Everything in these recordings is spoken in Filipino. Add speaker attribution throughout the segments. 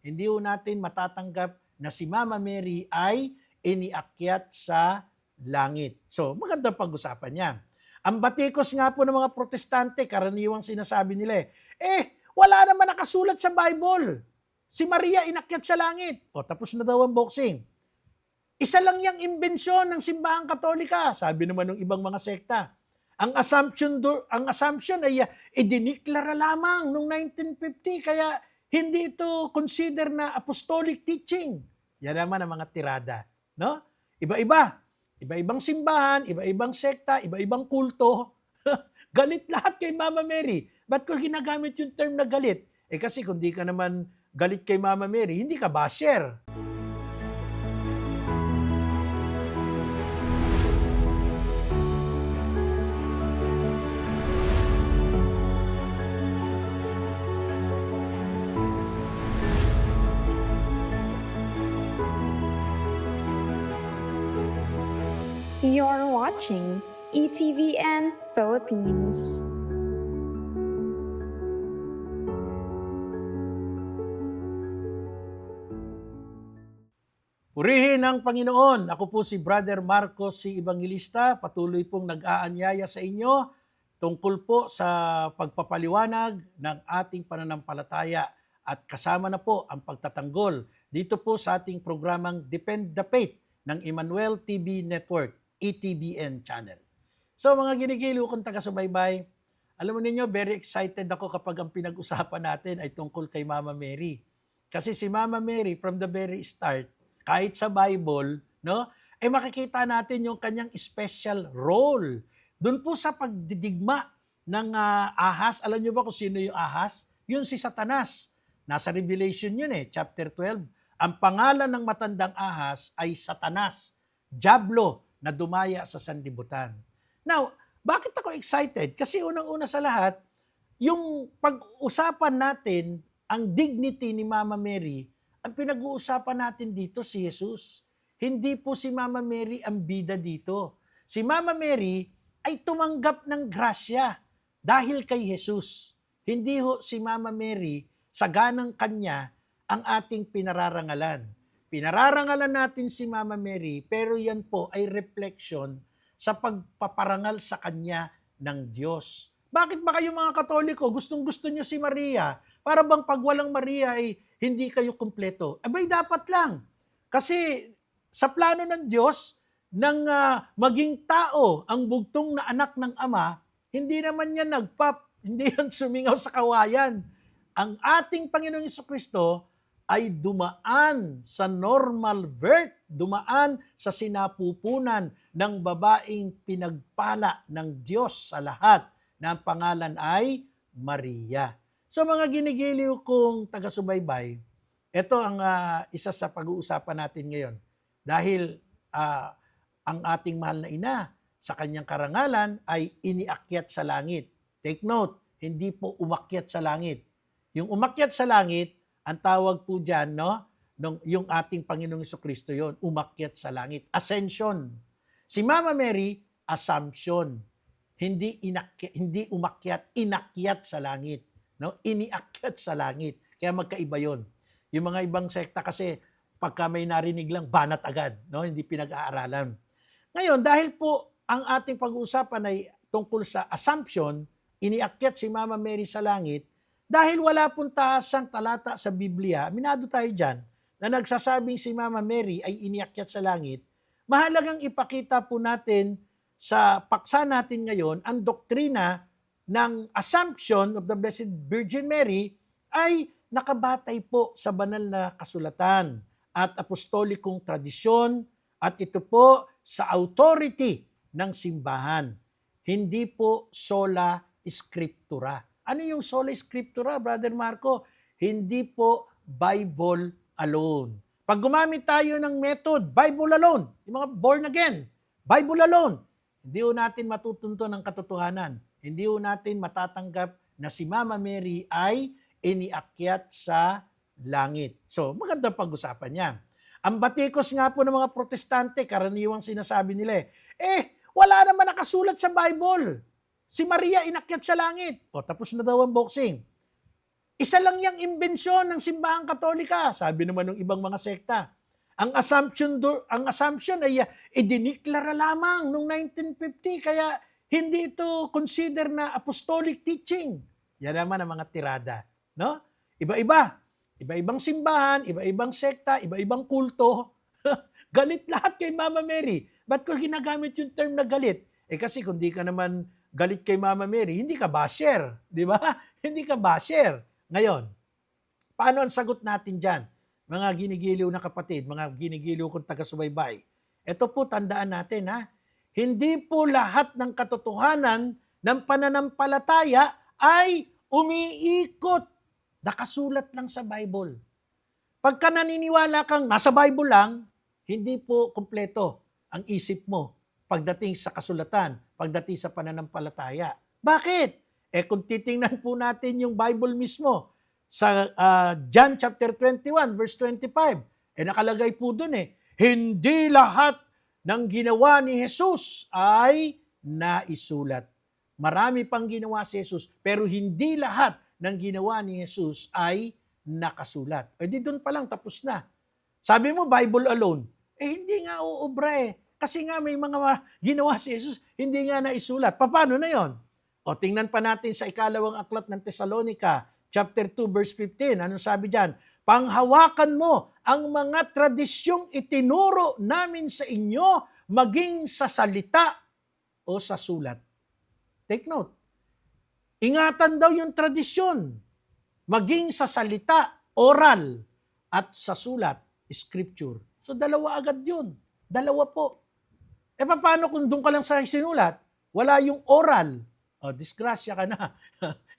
Speaker 1: Hindi ho natin matatanggap na si Mama Mary ay iniakyat sa langit. So, magandang pag-usapan yan. Ang batikos nga po ng mga protestante, karaniwang sinasabi nila wala naman nakasulat sa Bible. Si Maria inakyat sa langit. O, tapos na daw ang boxing. Isa lang yung imbensyon ng simbahang Katolika, sabi naman ng ibang mga sekta. Ang assumption ay idiniklara lamang noong 1950 kaya hindi ito consider na apostolic teaching. Yan naman ang mga tirada, no? Iba-iba. Iba-ibang simbahan, iba-ibang sekta, iba-ibang kulto. Galit lahat kay Mama Mary. Ba't ko ginagamit yung term na galit? Kasi kung di ka naman galit kay Mama Mary, hindi ka basher.
Speaker 2: You're watching ETVN Philippines.
Speaker 1: Purihin ang Panginoon. Ako po si Brother Marcos, si Evangelista. Patuloy pong nag-aanyaya sa inyo tungkol po sa pagpapaliwanag ng ating pananampalataya at kasama na po ang pagtatanggol dito po sa ating programang Defend the Faith ng Emmanuel TV Network, ETBN channel. So mga ginigiliw kong taga-subaybay, alam mo ninyo, very excited ako kapag ang pinag-usapan natin ay tungkol kay Mama Mary. Kasi si Mama Mary from the very start, kahit sa Bible, no, makikita natin yung kanyang special role. Doon po sa pagdidigma ng ahas, alam niyo ba kung sino yung ahas? Yun si Satanas. Nasa Revelation yun chapter 12. Ang pangalan ng matandang ahas ay Satanas, Diablo, na dumaya sa sanlibutan. Now, bakit ako excited? Kasi unang-una sa lahat, yung pag-usapan natin ang dignity ni Mama Mary, ang pinag-uusapan natin dito si Jesus. Hindi po si Mama Mary ang bida dito. Si Mama Mary ay tumanggap ng grasya dahil kay Jesus. Hindi ho si Mama Mary sa ganang kanya ang ating pinararangalan. Pinararangalan natin si Mama Mary, pero yan po ay reflection sa pagpaparangal sa kanya ng Diyos. Bakit ba kayo mga Katoliko, gustong-gusto nyo si Maria? Para bang pag walang Maria ay hindi kayo kumpleto? Abay, dapat lang. Kasi sa plano ng Diyos, nang maging tao ang bugtong na anak ng Ama, hindi naman yan hindi yan sumingaw sa kawayan. Ang ating Panginoong Jesucristo ay dumaan sa normal birth, dumaan sa sinapupunan ng babaeng pinagpala ng Diyos sa lahat na ang pangalan ay Maria. So mga ginigiliw kong taga-subaybay, ito ang isa sa pag-uusapan natin ngayon. Dahil ang ating mahal na ina sa kanyang karangalan ay iniakyat sa langit. Take note, hindi po umakyat sa langit. Yung umakyat sa langit, ang tawag po dyan, yung ating Panginoong Jesucristo yon, umakyat sa langit. Ascension. Si Mama Mary, assumption. Hindi umakyat, inakyat sa langit. No? Iniakyat sa langit. Kaya magkaiba yon. Yung mga ibang sekta kasi, pagka may narinig lang, banat agad. No? Hindi pinag-aaralan. Ngayon, dahil po ang ating pag-uusapan ay tungkol sa assumption, iniakyat si Mama Mary sa langit, dahil wala pong taasang talata sa Biblia, minado tayo dyan, na nagsasabing si Mama Mary ay iniakyat sa langit, mahalagang ipakita po natin sa paksa natin ngayon ang doktrina ng assumption of the Blessed Virgin Mary ay nakabatay po sa banal na kasulatan at apostolikong tradisyon at ito po sa authority ng simbahan. Hindi po sola scriptura. Ano yung sola scriptura, Brother Marco? Hindi po Bible alone. Pag gumamit tayo ng method, Bible alone, yung mga born again, Bible alone, hindi ho natin matutunto ng katotohanan. Hindi ho natin matatanggap na si Mama Mary ay iniakyat sa langit. So, magandang pag-usapan yan. Ang batikos nga po ng mga protestante, karaniwang sinasabi nila wala naman nakasulat sa Bible. Si Maria inakyat sa langit. O, tapos na daw ang boxing. Isa lang yung imbensyon ng simbahang Katolika, sabi naman ng ibang mga sekta. Ang assumption ay idiniklara lamang noong 1950, kaya hindi ito consider na apostolic teaching. Yan naman ang mga tirada. No? Iba-iba. Iba-ibang simbahan, iba-ibang sekta, iba-ibang kulto. Galit lahat kay Mama Mary. Ba't ko ginagamit yung term na galit? Kasi kung di ka naman galit kay Mama Mary, hindi ka basher. Di ba? Hindi ka basher. Ngayon, paano ang sagot natin dyan? Mga ginigiliw na kapatid, mga ginigiliw kong taga-subaybay. Ito po, tandaan natin ha. Hindi po lahat ng katotohanan ng pananampalataya ay umiikot. Nakasulat lang sa Bible. Pagka naniniwala kang nasa Bible lang, hindi po kumpleto ang isip mo pagdating sa kasulatan, pagdating sa pananampalataya. Bakit? Kung titingnan po natin yung Bible mismo, sa John chapter 21, verse 25, nakalagay po dun hindi lahat ng ginawa ni Jesus ay naisulat. Marami pang ginawa si Jesus, pero hindi lahat ng ginawa ni Jesus ay nakasulat. Di dun pa lang, tapos na. Sabi mo, Bible alone. Hindi nga uubra Kasi nga may mga ginawa si Jesus, hindi nga naisulat. Paano na yon? O tingnan pa natin sa ikalawang aklat ng Tesalonica, chapter 2, verse 15. Anong sabi diyan? Panghawakan mo ang mga tradisyong itinuro namin sa inyo, maging sa salita o sa sulat. Take note. Ingatan daw yung tradisyon, maging sa salita, oral, at sa sulat, scripture. So dalawa agad yun. Dalawa po. Paano kung doon ka lang sa sinulat, wala yung oral? Disgrasya ka na.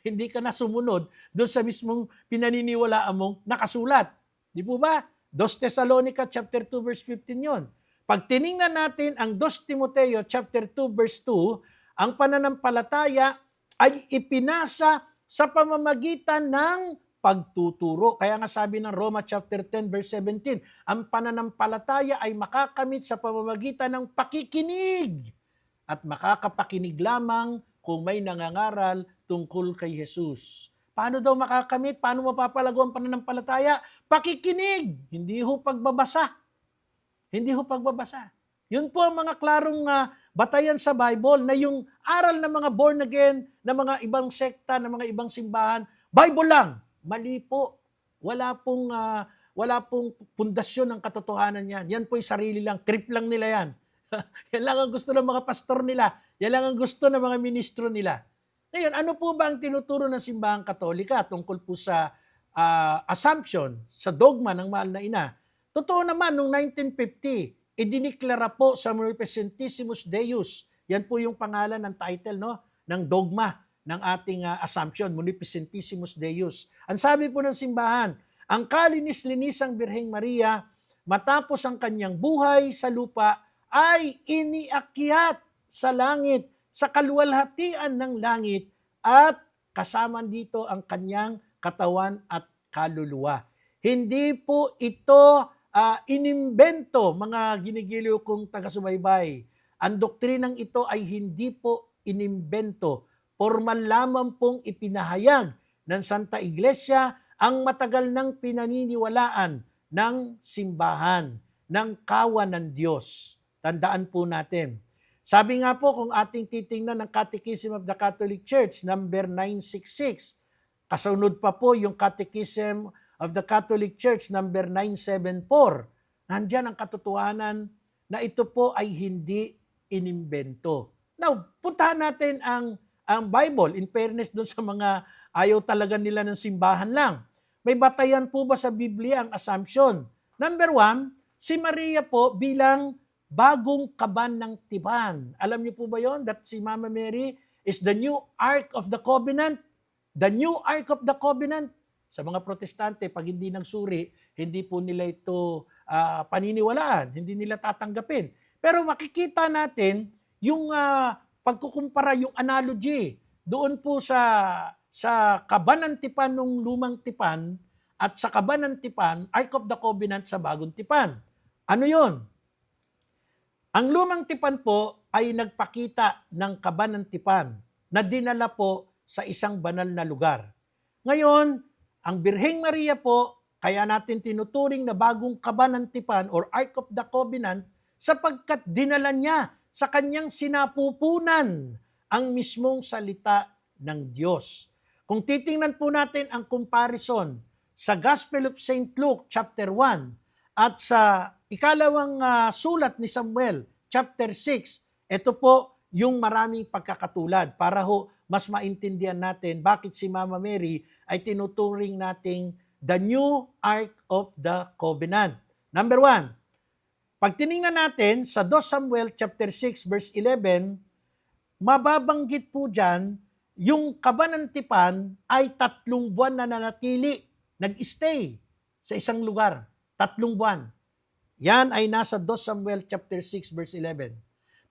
Speaker 1: Hindi ka na sumunod doon sa mismong pinaniniwalaan mong nakasulat. Di po ba? 2 Thessalonica chapter 2 verse 15 yon. Pag tiningnan natin ang 2 Timoteo chapter 2 verse 2, ang pananampalataya ay ipinasa sa pamamagitan ng pagtuturo. Kaya nga sabi ng Roma chapter 10 verse 17, ang pananampalataya ay makakamit sa pamamagitan ng pakikinig at makakapakinig lamang kung may nangangaral tungkol kay Jesus. Paano daw makakamit? Paano mapapalago ang pananampalataya? Pakikinig, hindi ho pagbabasa. Hindi ho pagbabasa. Yun po ang mga klarong batayan sa Bible na yung aral ng mga born again, ng mga ibang sekta, ng mga ibang simbahan, Bible lang. Mali po. Wala pong pundasyon ng katotohanan yan. Yan po yung sarili lang. Trip lang nila yan. Yan lang ang gusto ng mga pastor nila. Yan lang ang gusto ng mga ministro nila. Ngayon, ano po ba ang tinuturo ng simbahang Katolika tungkol po sa assumption, sa dogma ng mahal na ina? Totoo naman, noong 1950, idiniklara po sa Munificentissimus Deus. Yan po yung pangalan ng title ng dogma ng ating assumption, Munificentissimus Deus. Ang sabi po ng simbahan, ang kalinis-linisang Birheng Maria, matapos ang kanyang buhay sa lupa, ay iniakyat sa langit, sa kaluwalhatian ng langit, at kasama dito ang kanyang katawan at kaluluwa. Hindi po ito inimbento, mga ginigiliw kong taga-subaybay. Ang doktrinang ito ay hindi po inimbento. Formal lamang pong ipinahayag ng Santa Iglesia ang matagal ng pinaniniwalaan ng simbahan, ng kawan ng Diyos. Tandaan po natin. Sabi nga po, kung ating titingnan ng Catechism of the Catholic Church, number 966, kasunod pa po yung Catechism of the Catholic Church, number 974, nandyan ang katotohanan na ito po ay hindi inimbento. Now, puntahan natin ang Bible, in fairness dun sa mga ayaw talaga nila ng simbahan lang. May batayan po ba sa Biblia ang assumption? Number 1, si Maria po bilang bagong kaban ng tipan. Alam niyo po ba yon? That si Mama Mary is the new Ark of the Covenant. The new Ark of the Covenant. Sa mga protestante, pag hindi nagsuri, hindi po nila ito paniniwalaan. Hindi nila tatanggapin. Pero makikita natin yung pagkukumpara, yung analogy. Doon po sa kaban ng tipan ng lumang tipan at sa kaban ng tipan, Ark of the Covenant sa bagong tipan. Ano yon? Ang lumang tipan po ay nagpakita ng kaban ng tipan na dinala po sa isang banal na lugar. Ngayon, Ang Birheng Maria po, kaya natin tinuturing na bagong kaban ng tipan or Ark of the Covenant sapagkat dinala niya sa kanyang sinapupunan ang mismong salita ng Diyos. Kung titingnan po natin ang comparison sa Gospel of St. Luke chapter 1 at sa ikalawang sulat ni Samuel chapter 6, ito po yung maraming pagkakatulad para ho mas maintindihan natin bakit si Mama Mary ay tinuturing nating the new Ark of the Covenant. Number 1, pag tiningnan natin sa 2 Samuel chapter 6 verse 11, mababanggit po dyan, yung kaban ng tipan ay 3 buwan na nanatili, nag-stay sa isang lugar. 3 buwan. Yan ay nasa 2 Samuel chapter 6 verse 11.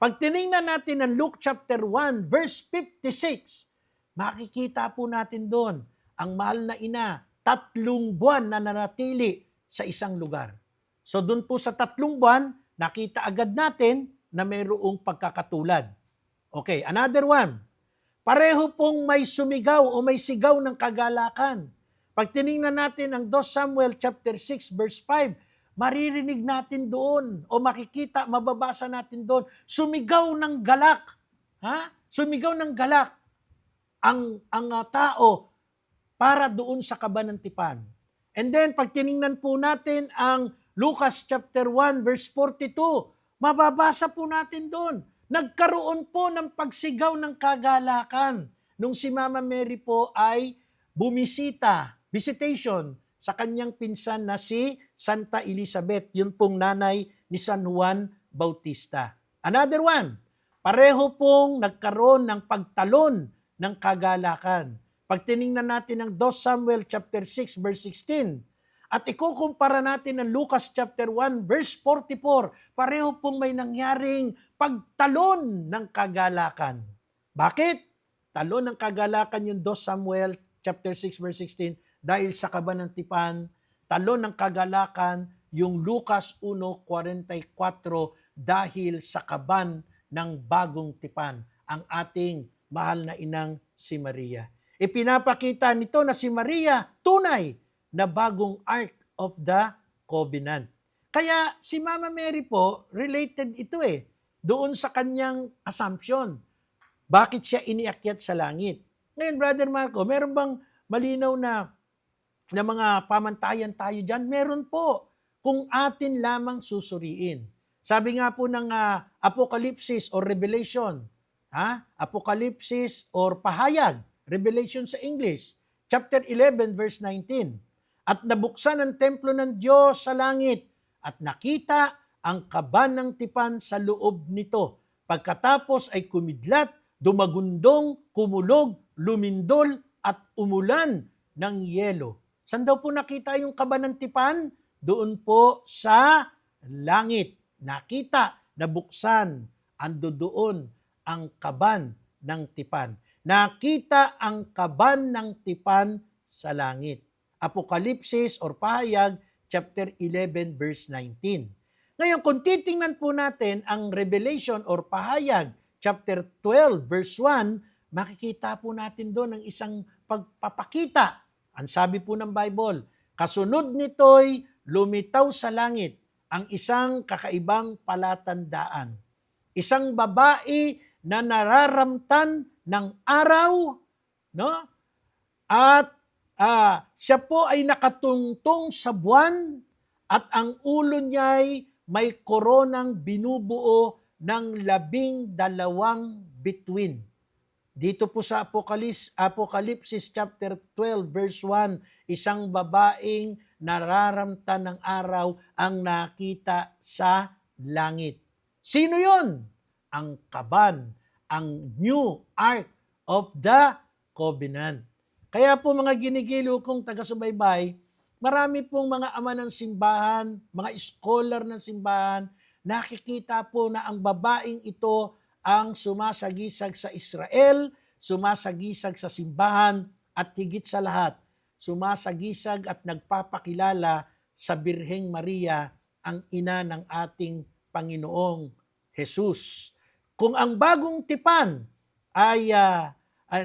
Speaker 1: Pag tiningnan natin ang Luke chapter 1 verse 56, makikita po natin doon ang mahal na ina, 3 buwan na nanatili sa isang lugar. So doon po sa 3 buwan, nakita agad natin na mayroong pagkakatulad. Okay, another one. Pareho pong may sumigaw o may sigaw ng kagalakan. Pag tiningnan natin ang 2 Samuel chapter 6 verse 5, maririnig natin doon o makikita, mababasa natin doon, sumigaw ng galak. Ha? Sumigaw ng galak ang tao para doon sa kaban ng tipan. And then pag tiningnan po natin ang Lucas chapter 1 verse 42, mababasa po natin doon, nagkaroon po ng pagsigaw ng kagalakan nung si Mama Mary po ay visitation sa kanyang pinsan na si Santa Elizabeth, yun pong nanay ni San Juan Bautista. Another one, pareho pong nagkaroon ng pagtalon ng kagalakan. Pag tiningnan natin ang 2 Samuel chapter 6 verse 16, at ikukumpara natin ang Lucas chapter 1 verse 44, pareho pong may nangyaring pagtalon ng kagalakan. Bakit? Talon ng kagalakan yung 2 Samuel chapter 6 verse 16 dahil sa kaban ng tipan, talon ng kagalakan yung Lucas 1:44 dahil sa kaban ng bagong tipan, ang ating mahal na inang si Maria. Ipinapakita nito na si Maria tunay na bagong Ark of the Covenant. Kaya si Mama Mary po, related ito doon sa kanyang assumption. Bakit siya iniakyat sa langit? Ngayon, Brother Marco, meron bang malinaw na mga pamantayan tayo dyan? Meron po, kung atin lamang susuriin. Sabi nga po ng Apocalypse or Revelation, Apocalypse or Pahayag, Revelation sa English, chapter 11 verse 19. At nabuksan ang templo ng Diyos sa langit at nakita ang kaban ng tipan sa loob nito. Pagkatapos ay kumidlat, dumagundong, kumulog, lumindol at umulan ng yelo. Saan daw po nakita yung kaban ng tipan? Doon po sa langit. Nakita, nabuksan, ando doon ang kaban ng tipan. Nakita ang kaban ng tipan sa langit. Apokalipsis or Pahayag, chapter 11, verse 19. Ngayon, kung titingnan po natin ang Revelation or Pahayag, chapter 12, verse 1, makikita po natin doon ang isang pagpapakita. Ang sabi po ng Bible, kasunod nito'y lumitaw sa langit ang isang kakaibang palatandaan. Isang babae na nararamtan ng araw, no? At siya po ay nakatungtong sa buwan at ang ulo niya'y may koronang binubuo ng 12 bituin. Dito po sa Apokalipsis chapter 12 verse 1, isang babaeng nararamtan ng araw ang nakita sa langit. Sino yon? Ang kaban, ang new Ark of the Covenant. Kaya po mga ginigilo kong taga-subaybay, marami pong mga ama ng simbahan, mga scholar ng simbahan, nakikita po na ang babaeng ito ang sumasagisag sa Israel, sumasagisag sa simbahan, at higit sa lahat, sumasagisag at nagpapakilala sa Birheng Maria, ang ina ng ating Panginoong Jesus. Kung ang bagong tipan ay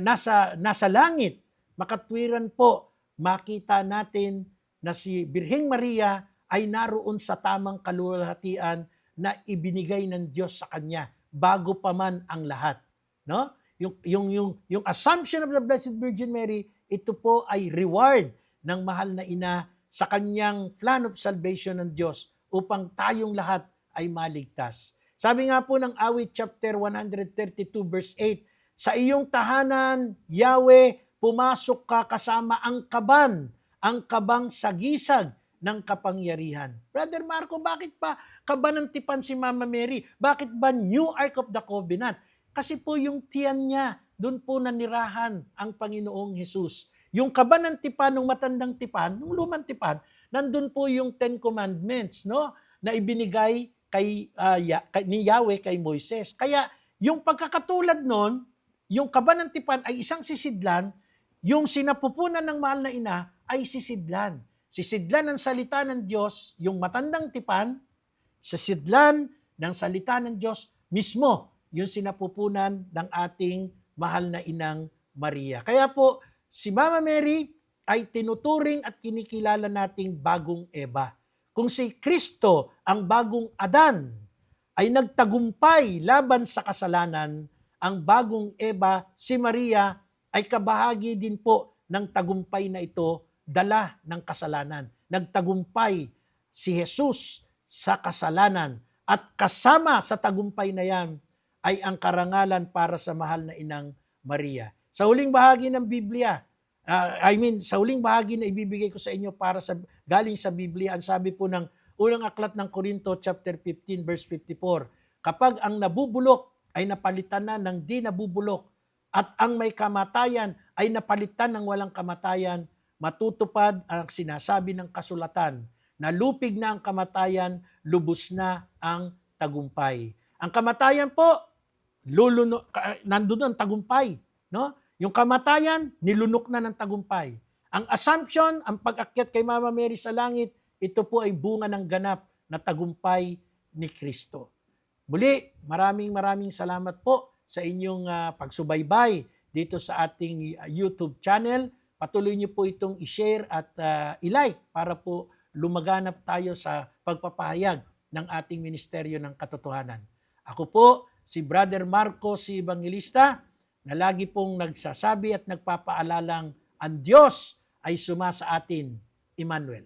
Speaker 1: nasa langit, makatwiran po makita natin na si Birheng Maria ay naroon sa tamang kaluwalhatian na ibinigay ng Diyos sa kanya bago pa man ang lahat, no? Yung assumption of the Blessed Virgin Mary, ito po ay reward ng mahal na ina sa kanyang plan of salvation ng Diyos upang tayong lahat ay maligtas. Sabi nga po ng Awit chapter 132 verse 8, sa iyong tahanan, Yahweh, pumasok ka kasama ang kabang sagisag ng kapangyarihan. Brother Marco, bakit pa kabanantipan si Mama Mary? Bakit ba New Ark of the Covenant? Kasi po yung tiyan niya, doon po nanirahan ang Panginoong Jesus. Yung kabanantipan ng matandang tipan, ng lumang tipan, nandun po yung Ten Commandments, no? Na ibinigay ni Yahweh kay Moises. Kaya yung pagkakatulad nun, yung kabanantipan ay isang sisidlan, yung sinapupunan ng mahal na ina ay sisidlan. Sisidlan ng salita ng Diyos, yung matandang tipan, sisidlan ng salita ng Diyos mismo, yung sinapupunan ng ating mahal na inang Maria. Kaya po, si Mama Mary ay tinuturing at kinikilala nating bagong Eva. Kung si Kristo, ang bagong Adan, ay nagtagumpay laban sa kasalanan, ang bagong Eva, si Maria, ay kabahagi din po ng tagumpay na ito, dala ng kasalanan. Nagtagumpay si Jesus sa kasalanan at kasama sa tagumpay na yan ay ang karangalan para sa mahal na inang Maria. Sa huling bahagi ng Biblia, sa huling bahagi na ibibigay ko sa inyo galing sa Biblia, ang sabi po ng unang aklat ng Korinto chapter 15 verse 54, kapag ang nabubulok ay napalitan na ng di nabubulok at ang may kamatayan ay napalitan ng walang kamatayan, matutupad ang sinasabi ng kasulatan na lupig na ang kamatayan, lubos na ang tagumpay. Ang kamatayan po, nandun ang tagumpay, no? Yung kamatayan, nilunok na ng tagumpay. Ang assumption, ang pag-akyat kay Mama Mary sa langit, ito po ay bunga ng ganap na tagumpay ni Kristo. Muli, maraming salamat po sa inyong pagsubaybay dito sa ating YouTube channel. Patuloy niyo po itong i-share at i-like para po lumaganap tayo sa pagpapahayag ng ating Ministeryo ng Katotohanan. Ako po, si Brother Marco si Evangelista, na lagi pong nagsasabi at nagpapaalalang ang Diyos ay suma sa atin, Emmanuel.